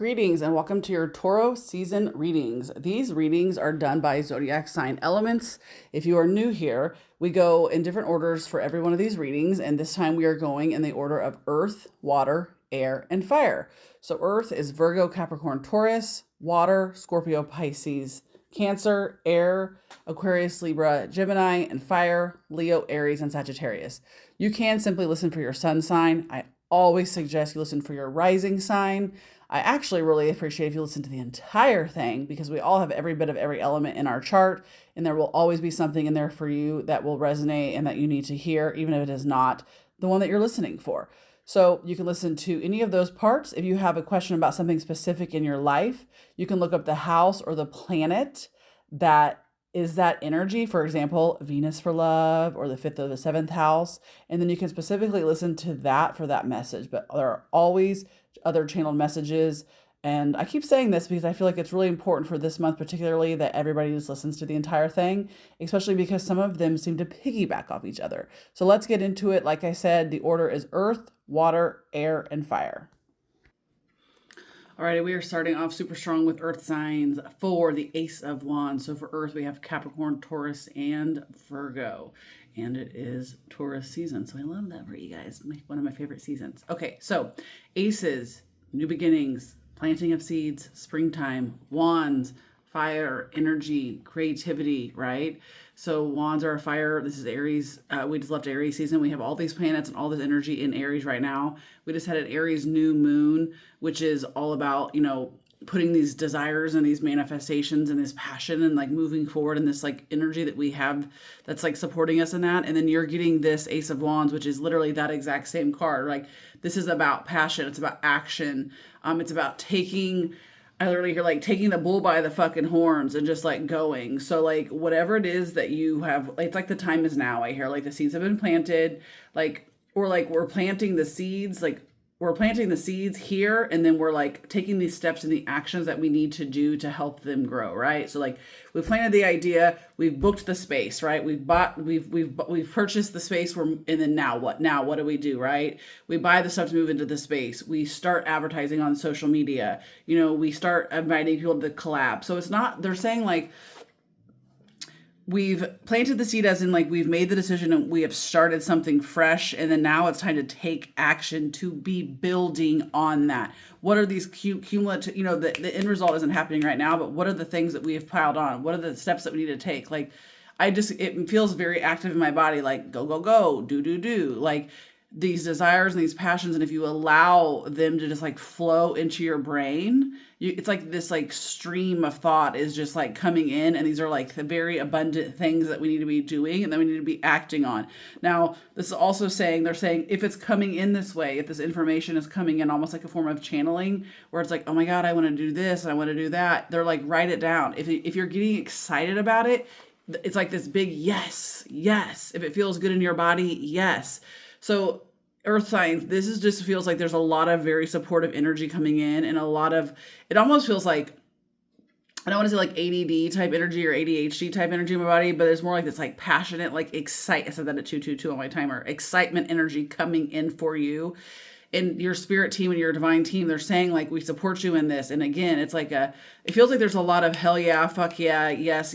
Greetings and welcome to your Taurus season readings. These readings are done by Zodiac sign elements. If you are new here, we go in different orders for every one of these readings, and this time we are going in the order of earth, water, air, and fire. So earth is Virgo, Capricorn, Taurus, water, Scorpio, Pisces, Cancer, air, Aquarius, Libra, Gemini, and fire, Leo, Aries, and Sagittarius. You can simply listen for your sun sign. I always suggest you listen for your rising sign. I actually really appreciate if you listen to the entire thing because we all have every bit of every element in our chart, and there will always be something in there for you that will resonate and that you need to hear, even if it is not the one that you're listening for. So you can listen to any of those parts. If you have a question about something specific in your life, you can look up the house or the planet that is that energy. For example, Venus for love or the fifth or the seventh house. And then you can specifically listen to that for that message. But there are always other channeled messages. And I keep saying this because I feel like it's really important for this month, particularly that everybody just listens to the entire thing, especially because some of them seem to piggyback off each other. So let's get into it. Like I said, the order is earth, water, air, and fire. All right, we are starting off super strong with earth signs for the Ace of Wands. So for earth, we have Capricorn, Taurus, and Virgo. And it is Taurus season. So I love that for you guys. One of my favorite seasons. Okay, so aces, new beginnings, planting of seeds, springtime, wands, fire, energy, creativity, right? So wands are a fire. This is Aries. We just left Aries season. We have all these planets and all this energy in Aries right now. We just had an Aries new moon, which is all about, putting these desires and these manifestations and this passion and like moving forward and this like energy that we have that's like supporting us in that. And then you're getting this Ace of Wands, which is literally that exact same card. Like this is about passion. It's about action. It's about I literally hear like taking the bull by the fucking horns and just like going. So like whatever it is that you have, it's like the time is now. I hear like the seeds have been planted, or like we're planting the seeds, like we're planting the seeds here, and then we're like taking these steps and the actions that we need to do to help them grow, right? So like we planted the idea, we've booked the space, right? We've purchased the space, and then now what? Now what do we do, right? We buy the stuff to move into the space. We start advertising on social media. We start inviting people to collab. So it's not, they're saying like, we've planted the seed as in like we've made the decision and we have started something fresh, and then now it's time to take action to be building on that. What are these cumulative, the end result isn't happening right now, but what are the things that we have piled on? What are the steps that we need to take? Like it feels very active in my body, like go, go, go, do, like these desires and these passions. And if you allow them to just like flow into your brain, it's like this like stream of thought is just like coming in. And these are like the very abundant things that we need to be doing and then we need to be acting on. Now, this is also they're saying if it's coming in this way, if this information is coming in almost like a form of channeling where it's like, oh my God, I want to do this and I want to do that. They're like, write it down. If you're getting excited about it, it's like this big yes. If it feels good in your body, yes. So earth signs, just feels like there's a lot of very supportive energy coming in, and it almost feels like, I don't want to say like ADD type energy or ADHD type energy in my body, but there's more like this like passionate, like I said that at 222 on my timer, excitement energy coming in for you. And your spirit team and your divine team, they're saying like, we support you in this. And again, it's like it feels like there's a lot of hell yeah, fuck yeah, yes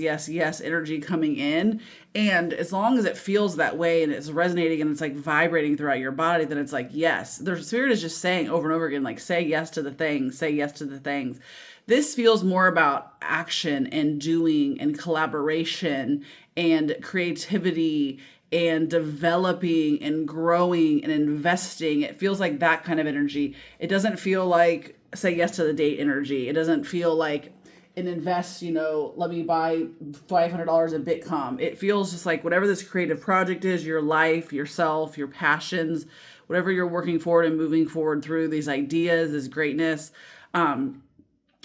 energy coming in. And as long as it feels that way and it's resonating and it's like vibrating throughout your body, then it's like, yes, the spirit is just saying over and over again, like say yes to the things, say yes to the things. This feels more about action and doing and collaboration and creativity and developing and growing and investing. It feels like that kind of energy. It doesn't feel like say yes to the date energy. It doesn't feel like an invest, let me buy $500 in Bitcoin. It feels just like whatever this creative project is, your life, yourself, your passions, whatever you're working forward and moving forward through these ideas, this greatness.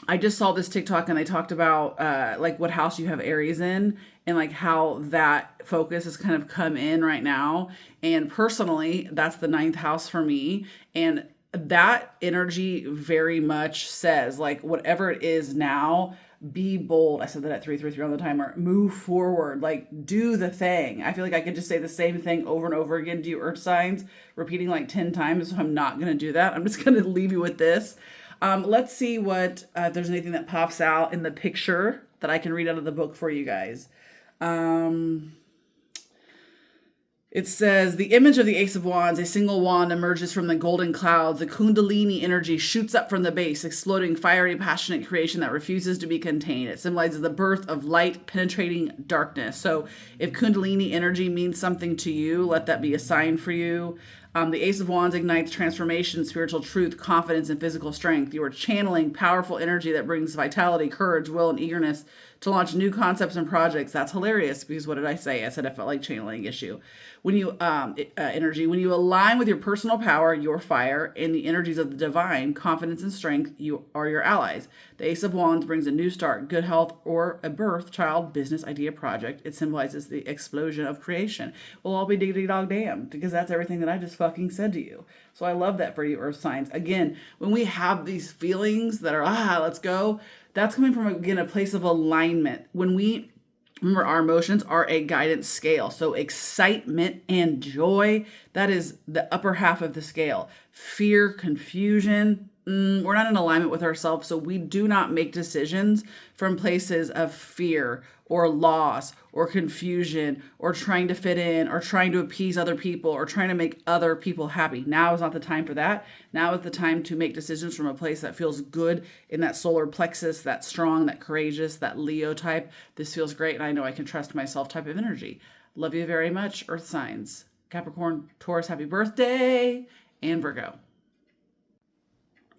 I just saw this TikTok and they talked about like what house you have Aries in and like how that focus has kind of come in right now. And personally, that's the ninth house for me. And that energy very much says like whatever it is now, be bold. I said that at 333 on the timer. Move forward, like do the thing. I feel like I could just say the same thing over and over again. Do earth signs, repeating like 10 times. So I'm not going to do that. I'm just going to leave you with this. Let's see what if there's anything that pops out in the picture that I can read out of the book for you guys. It says, the image of the Ace of Wands, a single wand emerges from the golden clouds. The Kundalini energy shoots up from the base, exploding fiery, passionate creation that refuses to be contained. It symbolizes the birth of light penetrating darkness. So if Kundalini energy means something to you, let that be a sign for you. The Ace of Wands ignites transformation, spiritual truth, confidence, and physical strength. You are channeling powerful energy that brings vitality, courage, will, and eagerness to launch new concepts and projects. That's hilarious because what did I say? I said I felt like channeling issue. When you energy, when you align with your personal power, your fire, and the energies of the divine, confidence and strength, you are your allies. The Ace of Wands brings a new start, good health, or a birth, child, business, idea, project. It symbolizes the explosion of creation. We'll all be diggity dog damn because that's everything that I just fucking said to you. So I love that for you, Earth signs. Again, when we have these feelings that are let's go, that's coming from again a place of alignment. When we remember, our emotions are a guidance scale. So excitement and joy, that is the upper half of the scale. Fear, confusion, we're not in alignment with ourselves. So we do not make decisions from places of fear or loss or confusion or trying to fit in or trying to appease other people or trying to make other people happy. Now is not the time for that. Now is the time to make decisions from a place that feels good in that solar plexus, that strong, that courageous, that Leo type. This feels great and I know I can trust myself type of energy. Love you very much, Earth signs. Capricorn, Taurus, happy birthday, and Virgo.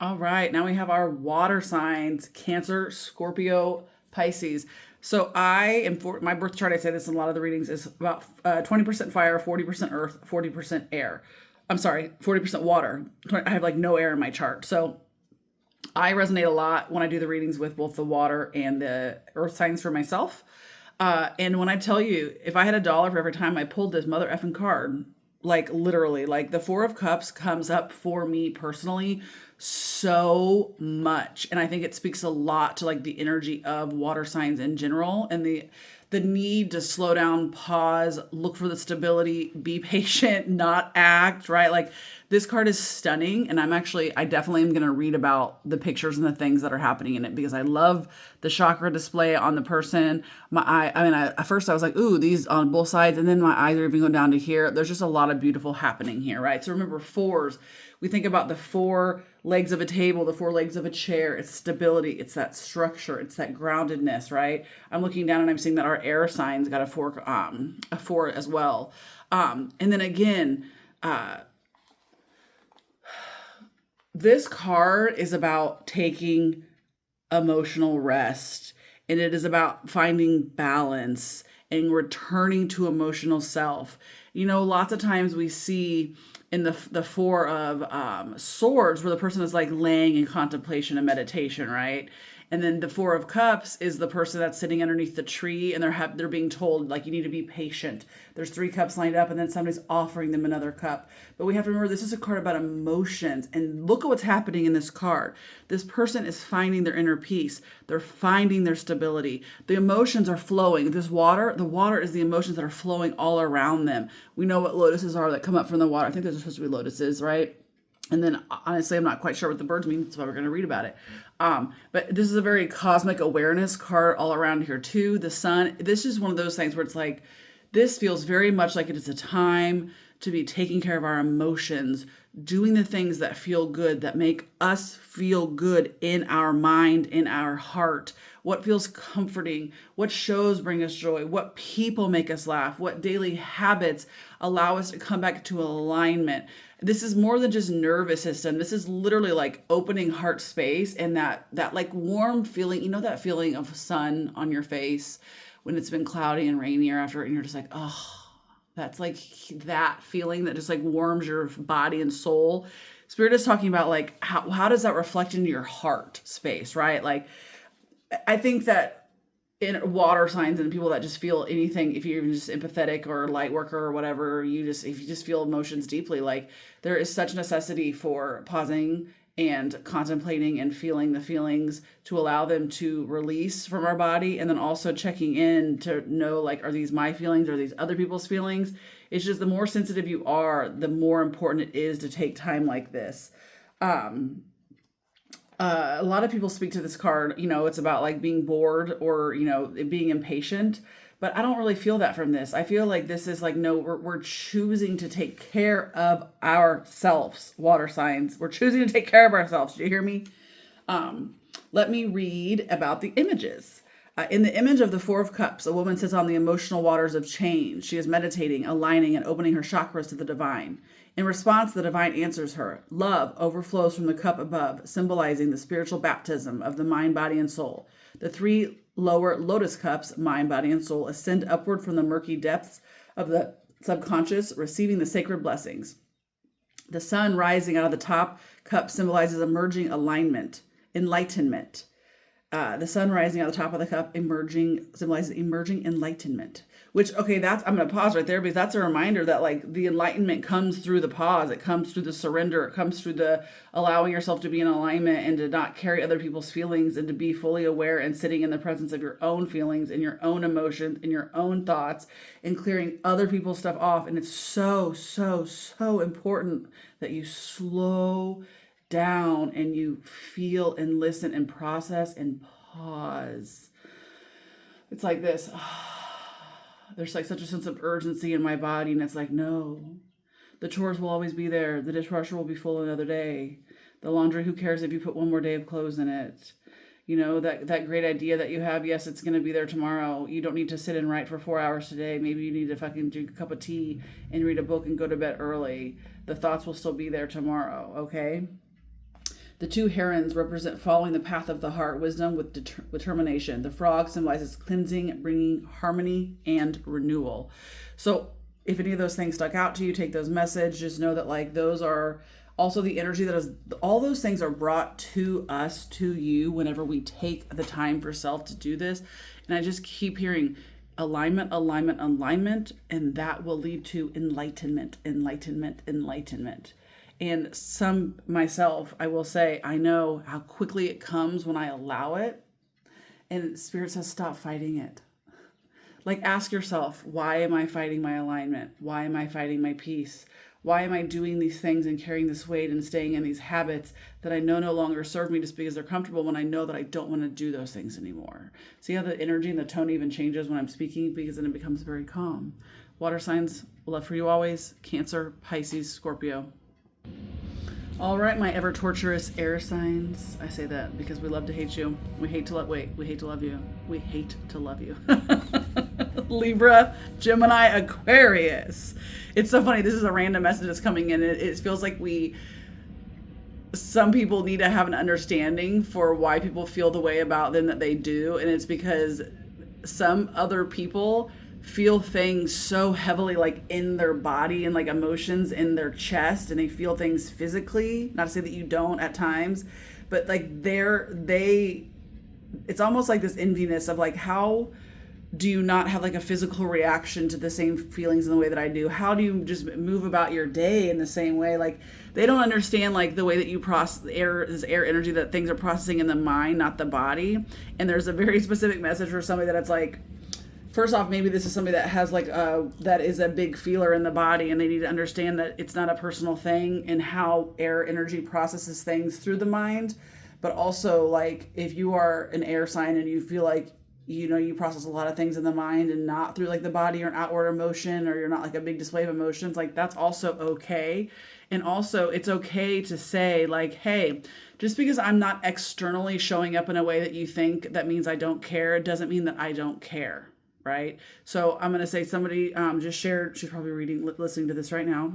All right, now we have our water signs, Cancer, Scorpio, Pisces. So I am, for my birth chart, I say this in a lot of the readings, is about 20% fire, 40% earth, 40% air. I'm sorry, 40% water. I have like no air in my chart. So I resonate a lot when I do the readings with both the water and the earth signs for myself. And when I tell you, if I had $1 for every time I pulled this mother effing card, like literally, like the Four of Cups comes up for me personally so much. And I think it speaks a lot to like the energy of water signs in general and the need to slow down, pause, look for the stability, be patient, not act, right? Like this card is stunning. And I definitely am going to read about the pictures and the things that are happening in it because I love the chakra display on the person. At first I was like, ooh, these on both sides. And then my eyes are even going down to here. There's just a lot of beautiful happening here, right? So remember fours, we think about the 4 legs of a table, the 4 legs of a chair. It's stability. It's that structure. It's that groundedness, right? I'm looking down and I'm seeing that our air signs got a 4 as well. And then again, this card is about taking emotional rest and it is about finding balance and returning to emotional self. You know, lots of times we see in the 4 of swords where the person is like laying in contemplation and meditation, right? And then the 4 of Cups is the person that's sitting underneath the tree and they're being told like you need to be patient. There's 3 cups lined up and then somebody's offering them another cup. But we have to remember this is a card about emotions and look at what's happening in this card. This person is finding their inner peace. They're finding their stability. The emotions are flowing. The water is the emotions that are flowing all around them. We know what lotuses are that come up from the water. I think those are supposed to be lotuses, right? And then honestly, I'm not quite sure what the birds mean. That's why we're going to read about it. But this is a very cosmic awareness card all around here too. The sun, this is one of those things where it's like, this feels very much like it is a time to be taking care of our emotions, doing the things that feel good, that make us feel good in our mind, in our heart, what feels comforting, what shows bring us joy, what people make us laugh, what daily habits allow us to come back to alignment. This is more than just nervous system. This is literally like opening heart space and that like warm feeling, you know, that feeling of sun on your face when it's been cloudy and rainy or after, and you're just like, oh, that's like that feeling that just like warms your body and soul. Spirit is talking about like, how does that reflect into your heart space, right? Like, I think that in water signs and people that just feel anything, if you're just empathetic or light worker or whatever, if you just feel emotions deeply, like there is such necessity for pausing and contemplating and feeling the feelings to allow them to release from our body. And then also checking in to know, like, are these my feelings? Are these other people's feelings? It's just the more sensitive you are, the more important it is to take time like this. A lot of people speak to this card, it's about like being bored or, being impatient. But I don't really feel that from this. I feel like this is like, no, we're choosing to take care of ourselves, water signs. We're choosing to take care of ourselves. Do you hear me? Let me read about the images. In the image of the Four of Cups, a woman sits on the emotional waters of change. She is meditating, aligning, and opening her chakras to the divine. In response, the divine answers her. Love overflows from the cup above, symbolizing the spiritual baptism of the mind, body, and soul. The three lower lotus cups, mind, body, and soul, ascend upward from the murky depths of the subconscious, receiving the sacred blessings. The sun rising out of the top cup symbolizes emerging alignment, enlightenment. The sun rising at the top of the cup symbolizes emerging enlightenment. Which, okay, I'm going to pause right there because that's a reminder that like the enlightenment comes through the pause. It comes through the surrender. It comes through the allowing yourself to be in alignment and to not carry other people's feelings and to be fully aware and sitting in the presence of your own feelings and your own emotions and your own thoughts and clearing other people's stuff off. And it's so, so, so important that you slow down and you feel and listen and process and pause. It's like this. There's like such a sense of urgency in my body, and it's like, no, the chores will always be there. The dishwasher will be full another day. The laundry, who cares if you put one more day of clothes in it? That great idea that you have, yes, it's going to be there tomorrow. You don't need to sit and write for 4 hours today. Maybe you need to fucking drink a cup of tea and read a book and go to bed early. The thoughts will still be there tomorrow, okay? The two herons represent following the path of the heart, wisdom with determination. The frog symbolizes cleansing, bringing harmony and renewal. So if any of those things stuck out to you, take those messages. Just know that like those are also the energy that is, all those things are brought to us, to you, whenever we take the time for self to do this. And I just keep hearing alignment, alignment, alignment, and that will lead to enlightenment, enlightenment, enlightenment. And myself, I will say, I know how quickly it comes when I allow it. And Spirit says, stop fighting it. Like, ask yourself, why am I fighting my alignment? Why am I fighting my peace? Why am I doing these things and carrying this weight and staying in these habits that I know no longer serve me just because they're comfortable when I know that I don't want to do those things anymore? See how the energy and the tone even changes when I'm speaking, because then it becomes very calm. Water signs, love for you always. Cancer, Pisces, Scorpio. All right, my ever torturous air signs. I say that because we love to hate you. We hate to love you. We hate to love you. Libra, Gemini, Aquarius. It's so funny. This is a random message that's coming in. It feels like some people need to have an understanding for why people feel the way about them that they do. And it's because some other people feel things so heavily like in their body and like emotions in their chest, and they feel things physically. Not to say that you don't at times, but like it's almost like this enviness of like, how do you not have like a physical reaction to the same feelings in the way that I do? How do you just move about your day in the same way? Like, they don't understand like the way that you process this air energy that things are processing in the mind, not the body. And there's a very specific message for somebody that it's like, first off, maybe this is somebody that has like that is a big feeler in the body, and they need to understand that it's not a personal thing and how air energy processes things through the mind. But also, like, if you are an air sign and you feel like, you process a lot of things in the mind and not through like the body or an outward emotion, or you're not like a big display of emotions, like that's also okay. And also it's okay to say like, hey, just because I'm not externally showing up in a way that you think that means I don't care, it doesn't mean that I don't care. Right? So I'm going to say somebody just shared, she's probably listening to this right now,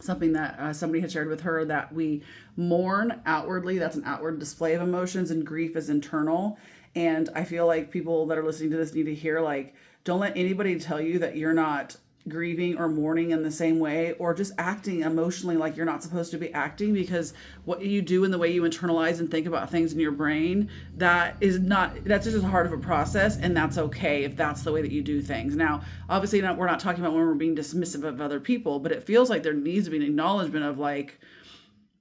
something that somebody had shared with her, that we mourn outwardly. That's an outward display of emotions, and grief is internal. And I feel like people that are listening to this need to hear, like, don't let anybody tell you that you're not grieving or mourning in the same way, or just acting emotionally like you're not supposed to be acting, because what you do and the way you internalize and think about things in your brain, that's just as hard of a process, and that's okay if that's the way that you do things. Now, obviously we're not talking about when we're being dismissive of other people, but it feels like there needs to be an acknowledgement of like,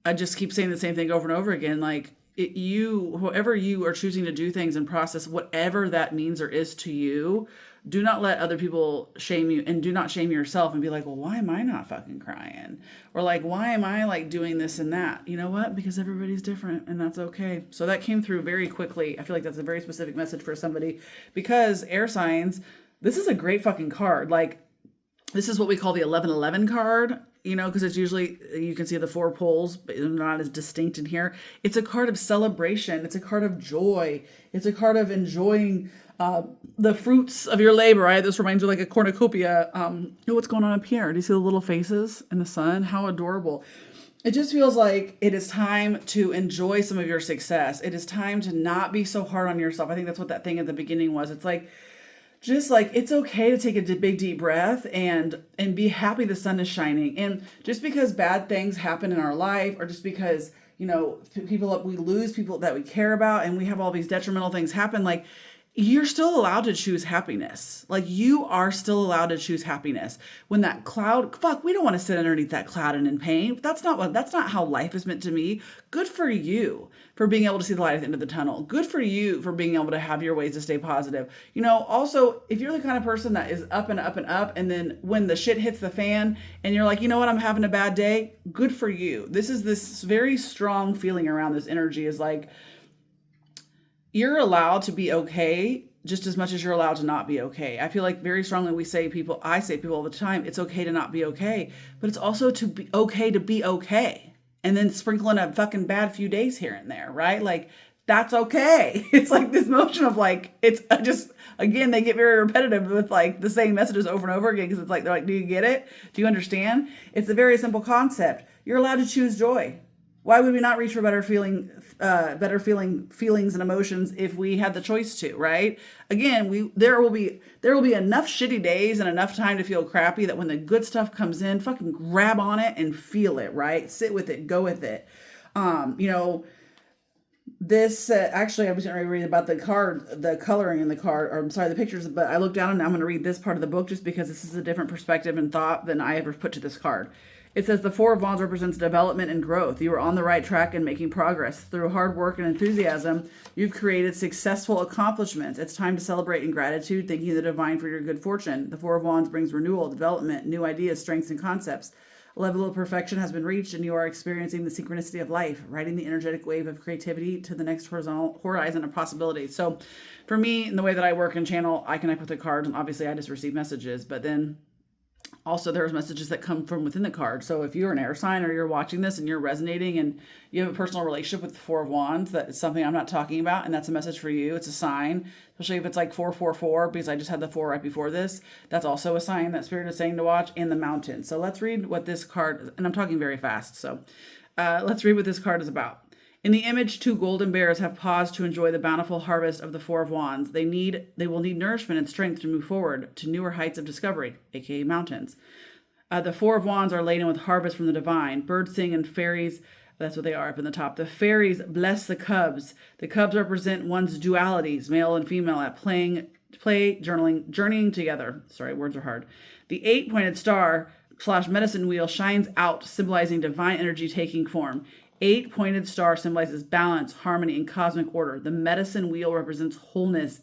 I just keep saying the same thing over and over again, like, whoever you are choosing to do things and process whatever that means or is to you, do not let other people shame you, and do not shame yourself and be like, well, why am I not fucking crying? Or like, why am I like doing this and that? You know what? Because everybody's different, and that's okay. So that came through very quickly. I feel like that's a very specific message for somebody, because air signs, this is a great fucking card. Like, this is what we call the 1111 card, you know, because it's usually, you can see the four poles, but they're not as distinct in here. It's a card of celebration. It's a card of joy. It's a card of enjoying the fruits of your labor, right? This reminds me of like a cornucopia. What's going on up here? Do you see the little faces in the sun? How adorable. It just feels like it is time to enjoy some of your success. It is time to not be so hard on yourself. I think that's what that thing at the beginning was. It's like, just like, it's okay to take a big deep breath and be happy the sun is shining. And just because bad things happen in our life, or just because, you know, we lose people that we care about, and we have all these detrimental things happen, like, you're still allowed to choose happiness. Like, you are still allowed to choose happiness. When that cloud, fuck, we don't want to sit underneath that cloud and in pain. That's not how life is meant to be. Good for you for being able to see the light at the end of the tunnel. Good for you for being able to have your ways to stay positive. You know, also, if you're the kind of person that is up and up and up, and then when the shit hits the fan and you're like, you know what, I'm having a bad day, good for you. This is this very strong feeling around this energy, is like, you're allowed to be okay just as much as you're allowed to not be okay. I feel like very strongly I say people all the time, it's okay to not be okay, but it's also to be okay. And then sprinkle in a fucking bad few days here and there, right? Like, that's okay. It's like this notion of like, it's just, again, they get very repetitive with like the same messages over and over again, because it's like, they're like, do you get it? Do you understand? It's a very simple concept. You're allowed to choose joy. Why would we not reach for better feelings and emotions if we had the choice to, right? Again, there will be enough shitty days and enough time to feel crappy that when the good stuff comes in, fucking grab on it and feel it, right? Sit with it, go with it. You know, this actually, I was going to read about the card, the coloring in the card, or I'm sorry, the pictures, but I looked down and I'm going to read this part of the book just because this is a different perspective and thought than I ever put to this card. It says the Four of Wands represents development and growth. You are on the right track and making progress. Through hard work and enthusiasm, you've created successful accomplishments. It's time to celebrate in gratitude, thanking the divine for your good fortune. The Four of Wands brings renewal, development, new ideas, strengths, and concepts. A level of perfection has been reached, and you are experiencing the synchronicity of life, riding the energetic wave of creativity to the next horizon of possibilities. So for me, in the way that I work and channel, I connect with the cards, and obviously I just receive messages, but then also there's messages that come from within the card. So if you're an air sign, or you're watching this and you're resonating and you have a personal relationship with the Four of Wands, that is something I'm not talking about, and that's a message for you. It's a sign, especially if it's like 444, because I just had the 4 right before this. That's also a sign that Spirit is saying to watch, in the mountain. So let's read what this card, and I'm talking very fast, so let's read what this card is about. In the image, 2 golden bears have paused to enjoy the bountiful harvest of the Four of Wands. They will need nourishment and strength to move forward to newer heights of discovery, aka mountains. The Four of Wands are laden with harvest from the divine. Birds sing and fairies, that's what they are up in the top. The fairies bless the cubs. The cubs represent one's dualities, male and female, at play, journeying together. Sorry, words are hard. The 8-pointed star / medicine wheel shines out, symbolizing divine energy taking form. 8-pointed star symbolizes balance, harmony, and cosmic order. The medicine wheel represents wholeness,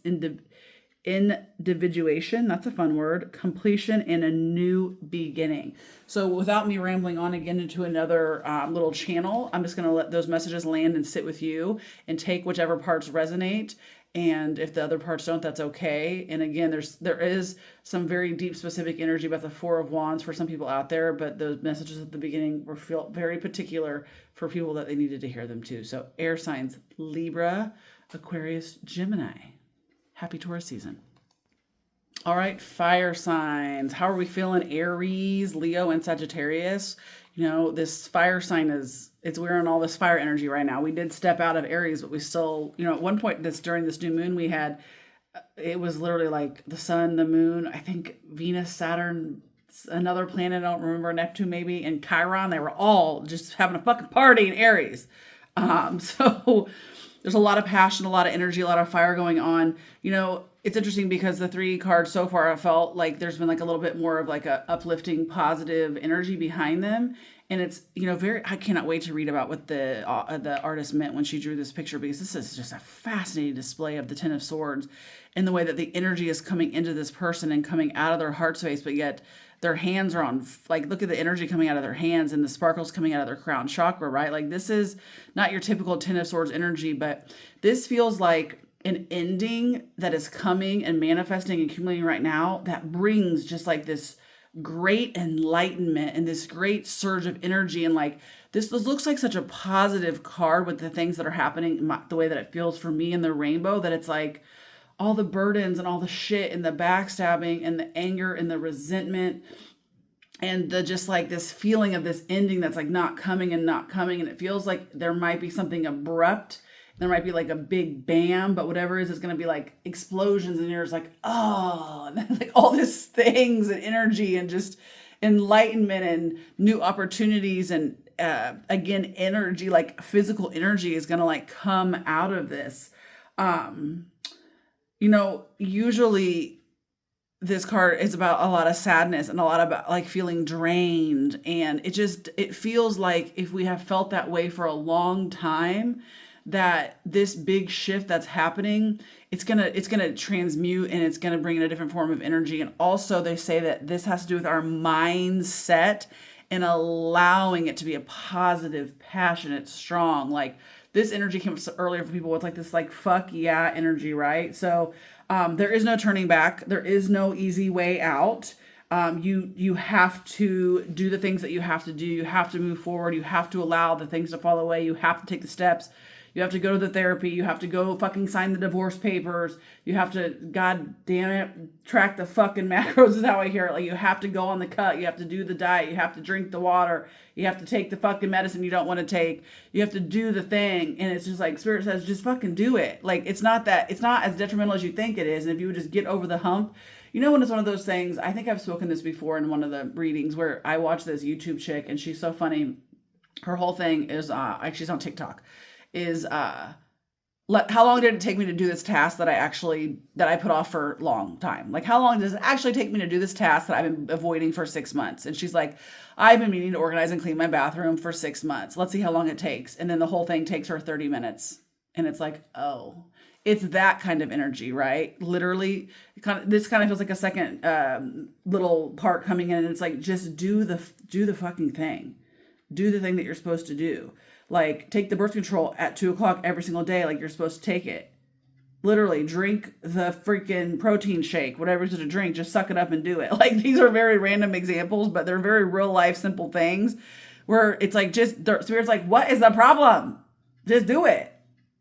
individuation, that's a fun word, completion, and a new beginning. So without me rambling on again into another little channel, I'm just going to let those messages land and sit with you and take whichever parts resonate. And if the other parts don't, that's okay. And again, there is some very deep, specific energy about the Four of Wands for some people out there, but the messages at the beginning were felt very particular for people that they needed to hear them too. So air signs, Libra, Aquarius, Gemini. Happy Taurus season. All right, fire signs. How are we feeling? Aries, Leo, and Sagittarius. You know, this fire sign we're in all this fire energy right now. We did step out of Aries, but we still, you know, at one point during this new moon, it was literally like the sun, the moon, I think Venus, Saturn, another planet, I don't remember, Neptune maybe, and Chiron. They were all just having a fucking party in Aries. So there's a lot of passion, a lot of energy, a lot of fire going on. You know, it's interesting because the 3 cards so far, I felt like there's been like a little bit more of like a uplifting, positive energy behind them. And it's, very, I cannot wait to read about what the artist meant when she drew this picture, because this is just a fascinating display of the Ten of Swords and the way that the energy is coming into this person and coming out of their heart space, but yet their hands are on, like, look at the energy coming out of their hands and the sparkles coming out of their crown chakra, right? Like, this is not your typical Ten of Swords energy, but this feels like an ending that is coming and manifesting and accumulating right now that brings just like this great enlightenment and this great surge of energy. And like, this looks like such a positive card with the things that are happening, the way that it feels for me in the rainbow, that it's like all the burdens and all the shit and the backstabbing and the anger and the resentment and the just like this feeling of this ending that's like not coming and not coming. And it feels like there might be something abrupt. There might be like a big bam, but whatever it is, it's going to be like explosions, and you're just like, oh, and then like all these things and energy and just enlightenment and new opportunities. And again, energy, like physical energy is going to like come out of this. Usually this card is about a lot of sadness and a lot about like feeling drained. And it feels like if we have felt that way for a long time, that this big shift that's happening, it's gonna transmute, and it's gonna bring in a different form of energy. And also they say that this has to do with our mindset and allowing it to be a positive, passionate, strong. Like, this energy came up earlier for people with like this like fuck yeah energy, right? So there is no turning back. There is no easy way out. You have to do the things that you have to do. You have to move forward. You have to allow the things to fall away. You have to take the steps. You have to go to the therapy. You have to go fucking sign the divorce papers. You have to, god damn it, track the fucking macros is how I hear it. Like, you have to go on the cut. You have to do the diet. You have to drink the water. You have to take the fucking medicine you don't want to take. You have to do the thing. And it's just like, Spirit says, just fucking do it. Like, it's not as detrimental as you think it is. And if you would just get over the hump, when it's one of those things, I think I've spoken this before in one of the readings where I watched this YouTube chick, and she's so funny. Her whole thing is, she's on TikTok, is how long did it take me to do this task that I put off for a long time? Like, how long does it actually take me to do this task that I've been avoiding for 6 months? And she's like, I've been meaning to organize and clean my bathroom for 6 months. Let's see how long it takes. And then the whole thing takes her 30 minutes. And it's like, oh, it's that kind of energy, right? Literally, this kind of feels like a second little part coming in. And it's like, just do the fucking thing. Do the thing that you're supposed to do. Like, take the birth control at 2:00 every single day, like you're supposed to take it. Literally, drink the freaking protein shake, whatever it's to drink, just suck it up and do it. Like, these are very random examples, but they're very real life, simple things where it's like, Spirit's like, what is the problem? Just do it.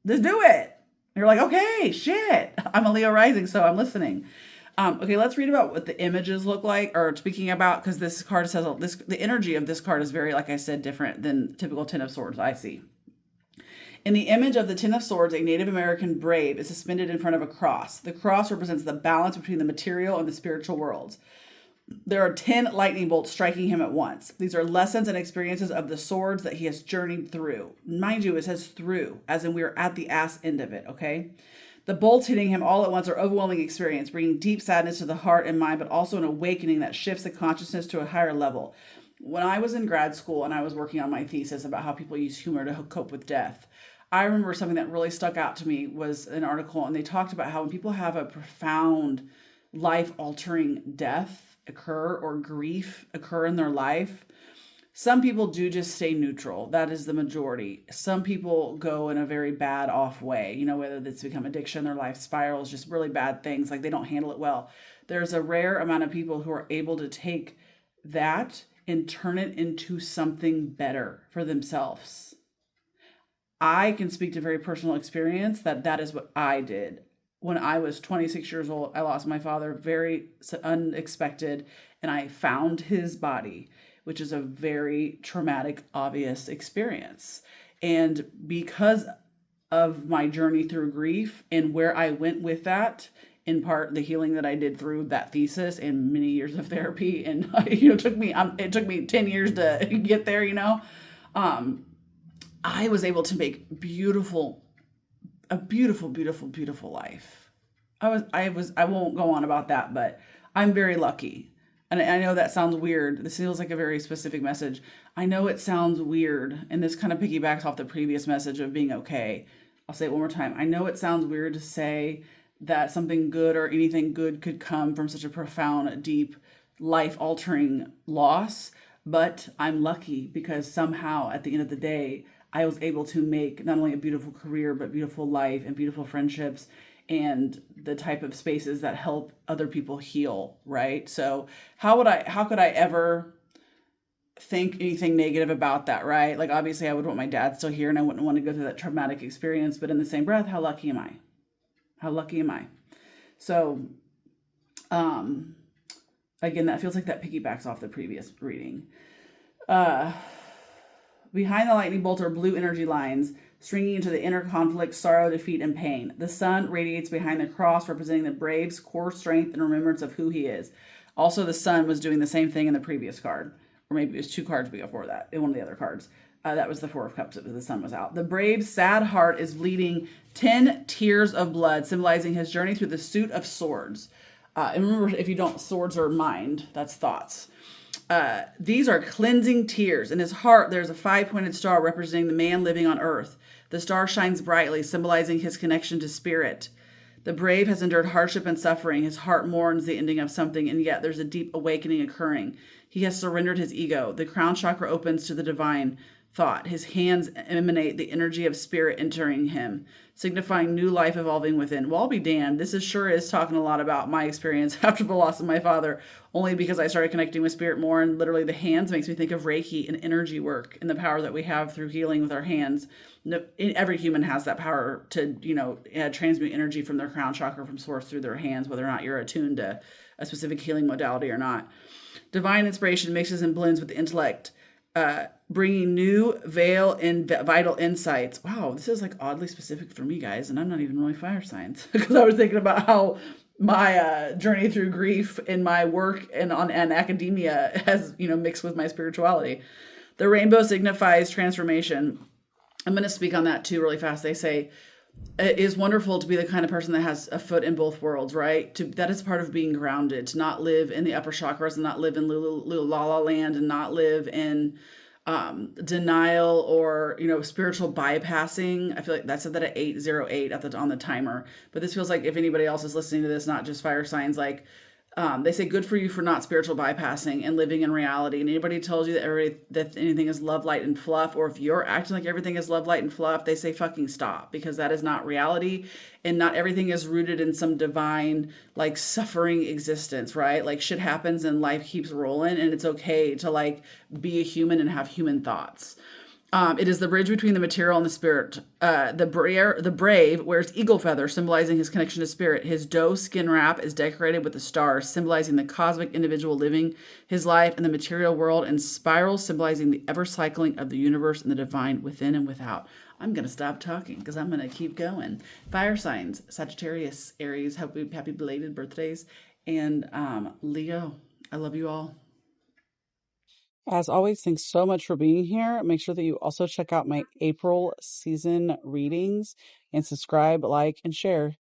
Just do it. And you're like, okay, shit. I'm a Leo rising, so I'm listening. Okay, let's read about what the images look like, or speaking about, because this card says the energy of this card is very, like I said, different than typical Ten of Swords I see. In the image of the Ten of Swords, a Native American brave is suspended in front of a cross. The cross represents the balance between the material and the spiritual worlds. There are 10 lightning bolts striking him at once. These are lessons and experiences of the swords that he has journeyed through. Mind you, it says through, as in we are at the ass end of it, okay? The bolts hitting him all at once are overwhelming experience, bringing deep sadness to the heart and mind, but also an awakening that shifts the consciousness to a higher level. When I was in grad school and I was working on my thesis about how people use humor to cope with death, I remember something that really stuck out to me was an article, and they talked about how when people have a profound life-altering death occur or grief occur in their life, some people do just stay neutral. That is the majority. Some people go in a very bad off way, whether it's become addiction, their life spirals, just really bad things, like they don't handle it well. There's a rare amount of people who are able to take that and turn it into something better for themselves. I can speak to very personal experience that is what I did. When I was 26 years old, I lost my father, very unexpected, and I found his body, which is a very traumatic, obvious experience. And because of my journey through grief and where I went with that, in part the healing that I did through that thesis and many years of therapy, and it took me 10 years to get there. I was able to make a beautiful, beautiful life. I won't go on about that, but I'm very lucky. And I know that sounds weird. This feels like a very specific message. I know it sounds weird, and this kind of piggybacks off the previous message of being okay. I'll say it one more time. I know it sounds weird to say that something good or anything good could come from such a profound, deep, life altering loss, but I'm lucky because somehow at the end of the day, I was able to make not only a beautiful career, but beautiful life and beautiful friendships and the type of spaces that help other people heal, right? So how could I ever think anything negative about that, right? Like obviously I would want my dad still here and I wouldn't want to go through that traumatic experience, but in the same breath, how lucky am I? How lucky am I? So um again, that feels like that piggybacks off the previous reading. Uh Behind the lightning bolt are blue energy lines, stringing into the inner conflict, sorrow, defeat, and pain. The sun radiates behind the cross, representing the brave's core strength and remembrance of who he is. Also, the sun was doing the same thing in the previous card, or maybe it was two cards before that, in one of the other cards. That was the Four of Cups. It was the sun was out. The brave's sad heart is bleeding 10 tears of blood, symbolizing his journey through the suit of swords. And remember, if you don't, swords are mind. That's thoughts. These are cleansing tears. In his heart, there's a five-pointed star representing the man living on earth. The star shines brightly, symbolizing his connection to spirit. The brave has endured hardship and suffering. His heart mourns the ending of something, and yet there's a deep awakening occurring. He has surrendered his ego. The crown chakra opens to the divine thought. His hands emanate the energy of spirit entering him, signifying new life evolving within. Well, I'll be damned. This is sure is talking a lot about my experience after the loss of my father, only because I started connecting with spirit more. And literally, the hands makes me think of Reiki and energy work and the power that we have through healing with our hands. No, every human has that power to, transmute energy from their crown chakra from source through their hands, whether or not you're attuned to a specific healing modality or not. Divine inspiration mixes and blends with the intellect, bringing new veil and vital insights. Wow, this is like oddly specific for me, guys, and I'm not even really fire signs because I was thinking about how my journey through grief in my work and academia has mixed with my spirituality. The rainbow signifies transformation. I'm going to speak on that too really fast. They say it is wonderful to be the kind of person that has a foot in both worlds, right? That is part of being grounded, to not live in the upper chakras and not live in la la land and not live in denial or spiritual bypassing. I feel like that said that at 8:08 on the timer, but this feels like if anybody else is listening to this, not just fire signs, like they say good for you for not spiritual bypassing and living in reality. And anybody tells you that anything is love, light, and fluff, or if you're acting like everything is love, light, and fluff, they say fucking stop, because that is not reality. And not everything is rooted in some divine, like, suffering existence, right? Like, shit happens and life keeps rolling, and it's okay to, like, be a human and have human thoughts. It is the bridge between the material and the spirit. The brave wears eagle feather, symbolizing his connection to spirit. His doe skin wrap is decorated with the stars, symbolizing the cosmic individual living his life in the material world, and spirals, symbolizing the ever cycling of the universe and the divine within and without. I'm going to stop talking because I'm going to keep going. Fire signs: Sagittarius, Aries, happy belated birthdays, and Leo. I love you all. As always, thanks so much for being here. Make sure that you also check out my April season readings and subscribe, like, and share.